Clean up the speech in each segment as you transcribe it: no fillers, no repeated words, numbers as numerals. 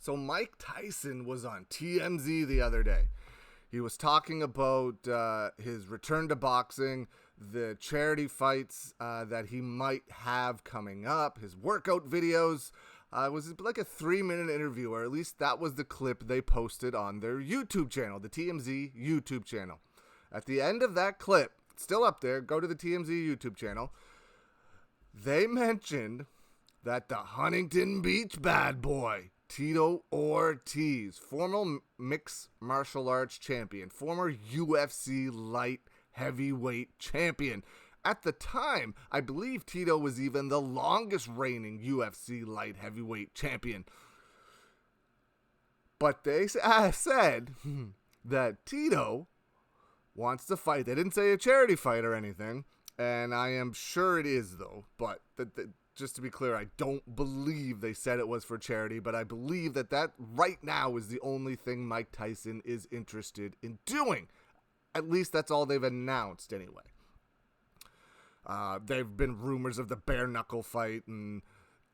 So Mike Tyson was on TMZ the other day. He was talking about his return to boxing, the charity fights that he might have coming up, his workout videos. It was like a 3-minute interview, or at least that was the clip they posted on their YouTube channel, the TMZ YouTube channel. At the end of that clip, it's still up there, go to the TMZ YouTube channel, they mentioned that the Huntington Beach bad boy, Tito Ortiz, former mixed martial arts champion, former UFC light heavyweight champion. At the time, I believe Tito was even the longest reigning UFC light heavyweight champion. But they said that Tito wants to fight. They didn't say a charity fight or anything, and I am sure it is, though. But just to be clear, I don't believe they said it was for charity, but I believe that right now is the only thing Mike Tyson is interested in doing. At least that's all they've announced anyway. There've been rumors of the bare knuckle fight and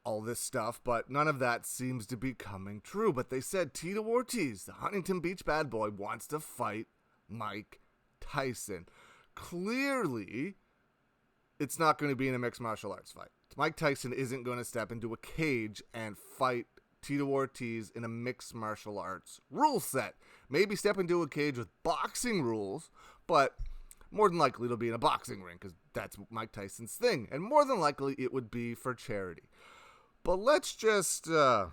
all this stuff, but none of that seems to be coming true. But they said Tito Ortiz, the Huntington Beach bad boy, wants to fight Mike Tyson. Clearly, it's not going to be in a mixed martial arts fight. Mike Tyson isn't going to step into a cage and fight Tito Ortiz in a mixed martial arts rule set. Maybe step into a cage with boxing rules, but more than likely it'll be in a boxing ring because that's Mike Tyson's thing. And more than likely it would be for charity. But let's just go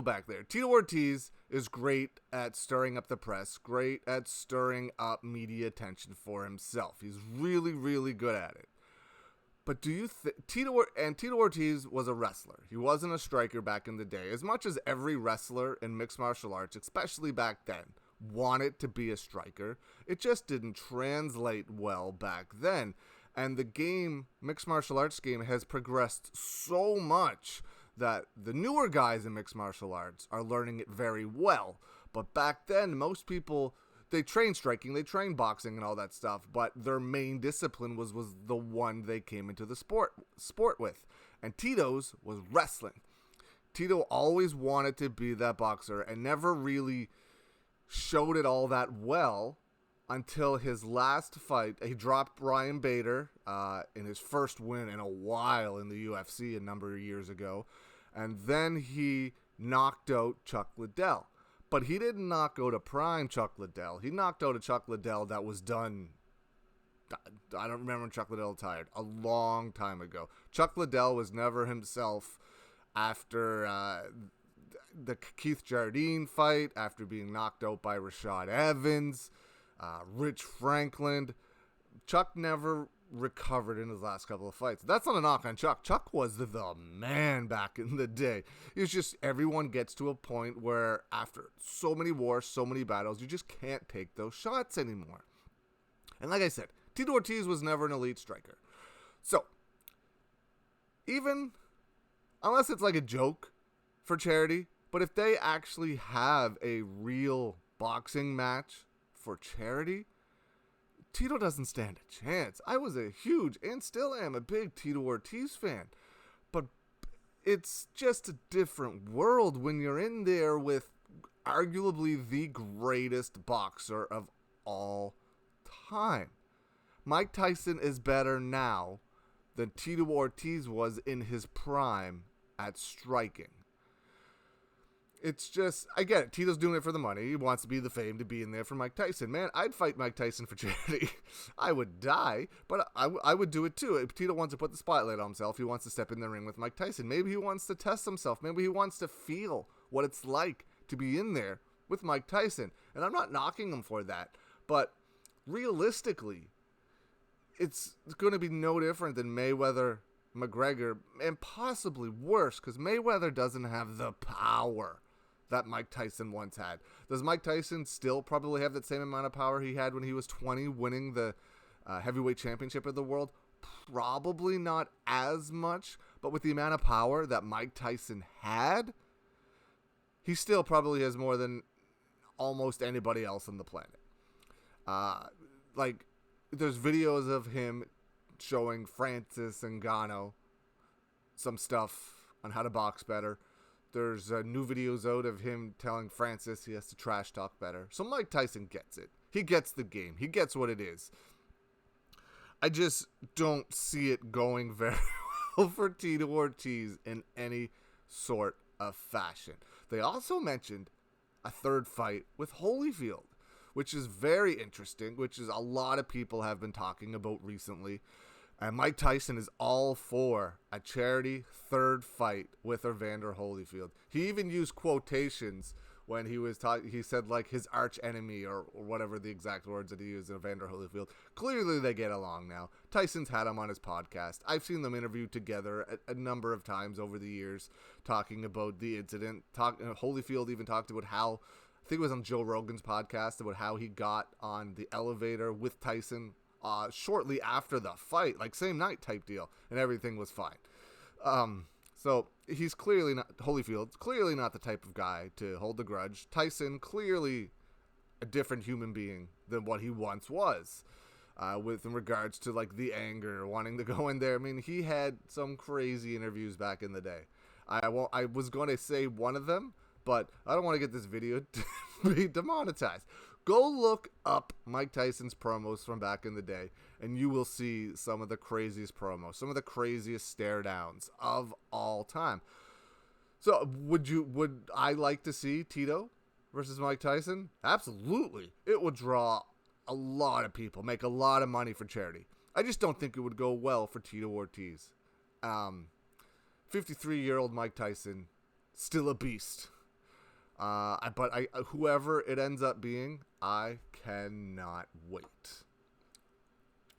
back there. Tito Ortiz is great at stirring up the press, great at stirring up media attention for himself. He's really, really good at it. But do you think Tito Ortiz was a wrestler? He wasn't a striker back in the day. As much as every wrestler in mixed martial arts, especially back then, wanted to be a striker, it just didn't translate well back then. And the game, mixed martial arts game, has progressed so much that the newer guys in mixed martial arts are learning it very well. But back then, most people, they trained striking, they trained boxing and all that stuff, but their main discipline was the one they came into the sport with. And Tito's was wrestling. Tito always wanted to be that boxer and never really showed it all that well until his last fight. He dropped Ryan Bader in his first win in a while in the UFC a number of years ago. And then he knocked out Chuck Liddell. But he didn't knock out a prime Chuck Liddell. He knocked out a Chuck Liddell that was done, I don't remember when Chuck Liddell retired, a long time ago. Chuck Liddell was never himself after the Keith Jardine fight, after being knocked out by Rashad Evans, Rich Franklin. Chuck never recovered in his last couple of fights. That's not a knock on Chuck. Chuck was the man back in the day. It's just everyone gets to a point where after so many wars, so many battles, you just can't take those shots anymore. And like I said, Tito Ortiz was never an elite striker. So, even, unless it's like a joke for charity, but if they actually have a real boxing match for charity, Tito doesn't stand a chance. I was a huge, and still am, a big Tito Ortiz fan. But it's just a different world when you're in there with arguably the greatest boxer of all time. Mike Tyson is better now than Tito Ortiz was in his prime at striking. It's just, I get it. Tito's doing it for the money. He wants to be the fame to be in there for Mike Tyson. Man, I'd fight Mike Tyson for charity. I would die, but I would do it too. If Tito wants to put the spotlight on himself, he wants to step in the ring with Mike Tyson. Maybe he wants to test himself. Maybe he wants to feel what it's like to be in there with Mike Tyson. And I'm not knocking him for that, but realistically, it's going to be no different than Mayweather, McGregor, and possibly worse, because Mayweather doesn't have the power that Mike Tyson once had. Does Mike Tyson still probably have that same amount of power he had when he was 20, winning the heavyweight championship of the world? Probably not as much, but with the amount of power that Mike Tyson had, he still probably has more than almost anybody else on the planet. There's videos of him showing Francis Ngannou some stuff on how to box better. There's new videos out of him telling Francis he has to trash talk better. So Mike Tyson gets it. He gets the game. He gets what it is. I just don't see it going very well for Tito Ortiz in any sort of fashion. They also mentioned a third fight with Holyfield, which is very interesting, which is a lot of people have been talking about recently. And Mike Tyson is all for a charity third fight with Evander Holyfield. He even used quotations when he was talking. He said, like, his arch enemy or whatever the exact words that he used, Evander Holyfield. Clearly they get along now. Tyson's had him on his podcast. I've seen them interviewed together a number of times over the years talking about the incident. Holyfield even talked about how, I think it was on Joe Rogan's podcast, about how he got on the elevator with Tyson shortly after the fight, like same night type deal, and everything was fine. So he's clearly not, Holyfield's clearly not the type of guy to hold a grudge. Tyson, clearly a different human being than what he once was, with in regards to like the anger, wanting to go in there. I mean, he had some crazy interviews back in the day. I was going to say one of them, but I don't want to get this video to be demonetized. Go look up Mike Tyson's promos from back in the day, and you will see some of the craziest promos, some of the craziest stare downs of all time. So would I like to see Tito versus Mike Tyson? Absolutely. It would draw a lot of people, make a lot of money for charity. I just don't think it would go well for Tito Ortiz. 53-year-old Mike Tyson, still a beast. But whoever it ends up being, I cannot wait.